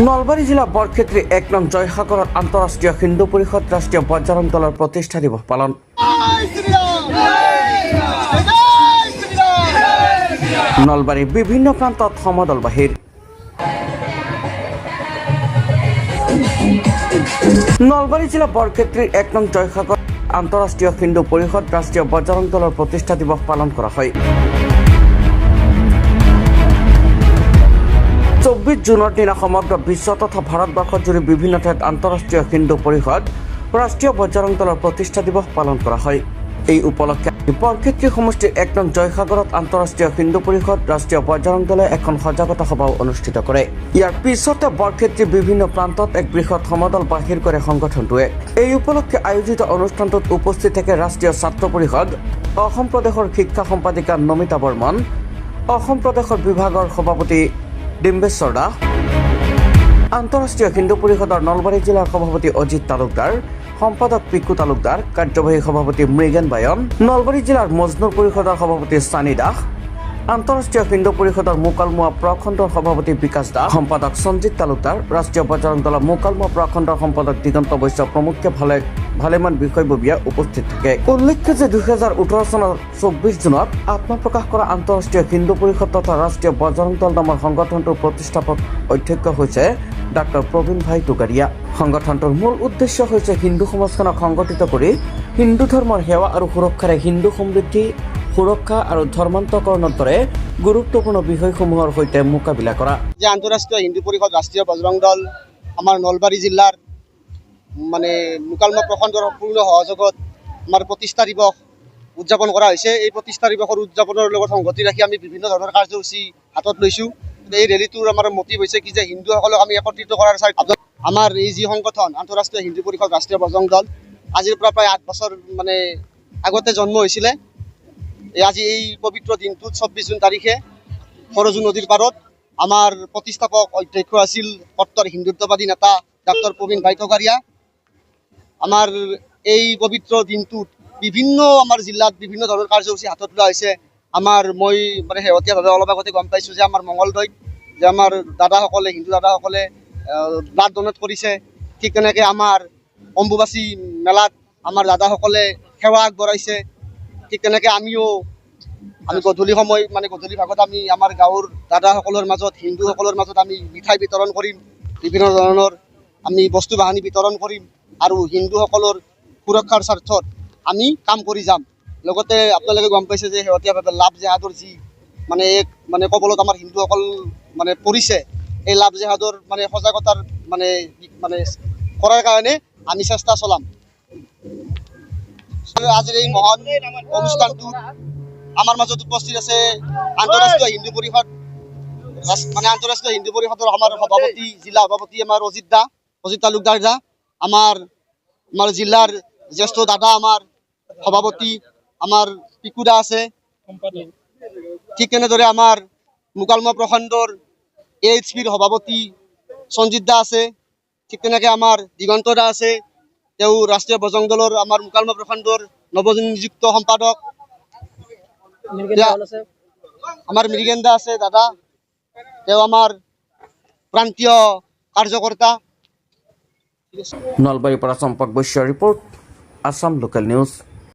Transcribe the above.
নলবাৰী জিলা বৰক্ষেত্ৰী ১ নং জয়সাগৰত আন্তঃৰাষ্ট্ৰীয় হিন্দু পৰিষদ ৰাষ্ট্ৰীয় বজৰং দলৰ প্ৰতিষ্ঠা দিৱস পালন। নলবাৰীৰ বিভিন্ন প্ৰান্তত সমদল বাহিৰ। নলবাৰী জিলা বৰক্ষেত্ৰীৰ ১ নং জয়সাগৰ আন্তঃৰাষ্ট্ৰীয় হিন্দু পৰিষদ ৰাষ্ট্ৰীয় বজৰং দলৰ প্ৰতিষ্ঠা দিৱস পালন কৰা হয়। ২৪ জুনৰ দিনা সমগ্ৰ বিশ্ব তথা ভাৰতবৰ্ষত জুৰি বিভিন্ন ঠাইত আন্তঃৰাষ্ট্ৰীয় হিন্দু পৰিষদ ৰাষ্ট্ৰীয় বজৰং দলৰ প্ৰতিষ্ঠা দিৱস পালন কৰা হয়। এই উপলক্ষে বৰক্ষেত্ৰী সমষ্টিৰ ১ নং জয়সাগৰত আন্তঃৰাষ্ট্ৰীয় হিন্দু পৰিষদ ৰাষ্ট্ৰীয় বজৰং দলে এখন সজাগতা সভাও অনুষ্ঠিত কৰে। ইয়াৰ পিছতে বৰক্ষেত্ৰীৰ বিভিন্ন প্ৰান্তত এক বৃহৎ সমদল বাহিৰ কৰে সংগঠনটোৱে। এই উপলক্ষে আয়োজিত অনুষ্ঠানটোত উপস্থিত থাকে ৰাষ্ট্ৰীয় ছাত্ৰ পৰিষদ, অসম প্ৰদেশৰ শিক্ষা সম্পাদিকা নমিতা বৰ্মন, অসম প্ৰদেশৰ বিভাগৰ সভাপতি ডিম্বেশ্বৰ দাস, আন্তঃৰাষ্ট্ৰীয় হিন্দু পৰিষদৰ নলবাৰী জিলাৰ সভাপতি অজিত তালুকদাৰ, সম্পাদক পিকু তালুকদাৰ, কাৰ্যবাহী সভাপতি মৃগেন বায়ন, নলবাৰী জিলাৰ মজনুৰ পৰিষদৰ সভাপতি চানি দাস, আন্তঃৰাষ্ট্ৰীয় হিন্দু পৰিষদৰ মোকালমোৱা প্ৰখণ্ডৰ সভাপতি বিকাশ দাস, সম্পাদক সঞ্জিত তালুকদাৰ, ৰাষ্ট্ৰীয় বজৰং দলৰ মোকালমোৱা প্ৰখণ্ডৰ সম্পাদক দিগন্ত বৈশ্য প্ৰমুখ্যে ভালেমান বিষয়ববীয়া উপস্থিত থাকে। উল্লেখ্য যে ২০১৮ চনৰ ২৪ জুনত আত্মপ্ৰকাশ কৰা আন্তঃৰাষ্ট্ৰীয় হিন্দু পৰিষদ তথা ৰাষ্ট্ৰীয় বজৰং দল নামৰ সংগঠনটোৰ প্ৰতিষ্ঠাপক অধ্যক্ষ হৈছে ডাক্তৰ প্ৰবীণ ভাই টুকাৰীয়া। সংগঠনটোৰ মূল উদ্দেশ্য হৈছে হিন্দু সমাজখনক সংগঠিত কৰি হিন্দু ধৰ্মৰ সেৱা আৰু সুৰক্ষাৰে হিন্দু সমৃদ্ধি, সুৰক্ষা আৰু ধৰ্মান্তকৰণৰ দৰে গুৰুত্বপূৰ্ণ বিষয়সমূহৰ সৈতে মোকাবিলা কৰা। যে আন্তঃৰাষ্ট্ৰীয় হিন্দু পৰিষদ ৰাষ্ট্ৰীয় বজৰং দল আমাৰ নলবাৰী জিলাৰ মোকালমোৱা প্ৰখণ্ডৰ পূৰ্ণ সহযোগত আমাৰ প্ৰতিষ্ঠা দিৱস উদযাপন কৰা হৈছে। এই প্ৰতিষ্ঠা দিৱসৰ উদযাপনৰ লগত সংগতি ৰাখি আমি বিভিন্ন ধৰণৰ কাৰ্যসূচী হাতত লৈছোঁ। এই ৰেলীটোৰ আমাৰ মটিভ হৈছে কি যে হিন্দুসকলক আমি একত্ৰিত কৰাৰ স্বাৰ্থত আমাৰ এই যি সংগঠন আন্তঃৰাষ্ট্ৰীয় হিন্দু পৰিষদ ৰাষ্ট্ৰীয় বজৰং দল আজিৰ পৰা প্ৰায় ৮ বছৰ আগতে জন্ম হৈছিলে। আজি এই পবিত্ৰ দিনটোত ২৪ জুন তাৰিখে সৰজু নদীৰ পাৰত আমাৰ প্ৰতিষ্ঠাপক অধ্যক্ষ আছিল কট্টৰ হিন্দুত্ববাদী নেতা ডাক্তৰ প্ৰবীণ ভাই টুকাৰীয়া। আমাৰ এই পবিত্ৰ দিনটোত বিভিন্ন আমাৰ জিলাত বিভিন্ন ধৰণৰ কাৰ্যসূচী হাতত লোৱা হৈছে। মই শেহতীয়াভাৱে অলপ আগতে গম পাইছোঁ যে আমাৰ মঙলদৈত যে আমাৰ দাদাসকলে হিন্দু দাদাসকলে ব্লাড ডনেট কৰিছে। ঠিক তেনেকৈ আমাৰ অম্বুবাচী মেলাত আমাৰ দাদাসকলে সেৱা আগবঢ়াইছে। ঠিক তেনেকৈ আমি গধূলি ভাগত আমি আমাৰ গাঁৱৰ দাদাসকলৰ মাজত হিন্দুসকলৰ মাজত আমি মিঠাই বিতৰণ কৰিম, বিভিন্ন ধৰণৰ আমি বস্তু বাহানি বিতৰণ কৰিম আৰু হিন্দুসকলৰ সুৰক্ষাৰ স্বাৰ্থত আমি কাম কৰি যাম। লগতে আপোনালোকে গম পাইছে যে শেহতীয়াভাৱে লাভ জেহাদৰ যি কবলত আমাৰ হিন্দুসকল পৰিছে, এই লাভ জেহাদৰ সজাগতাৰ কৰাৰ কাৰণে আমি চেষ্টা চলাম। আজিৰ এই মহান অনুষ্ঠানটোত আমাৰ মাজত উপস্থিত আছে আন্তঃৰাষ্ট্ৰীয় হিন্দু পৰিষদৰ আমাৰ সভাপতি, জিলা সভাপতি আমাৰ অজিত তালুকদাৰ দা, আমাৰ জিলাৰ জ্যেষ্ঠ দাদা আমাৰ সভাপতি আমাৰ পিকু দা আছে। ঠিক তেনেদৰে আমাৰ মোকালমোৱা প্ৰখণ্ডৰ AHPৰ সভাপতি সঞ্জিত দা আছে। ঠিক তেনেকৈ আমাৰ দিগন্ত দা আছে, তেওঁ ৰাষ্ট্ৰীয় বজৰং দলৰ আমাৰ মোকালমোৱা প্ৰখণ্ডৰ নৱনিযুক্ত সম্পাদক। আমাৰ মৃগেন দা আছে দাদা, তেওঁ আমাৰ প্ৰান্তীয় কাৰ্যকৰ্তা। নলবাৰীৰ পৰা চম্পক বৈশ্যৰ ৰিপৰ্ট, আছাম লোকেল নিউজ।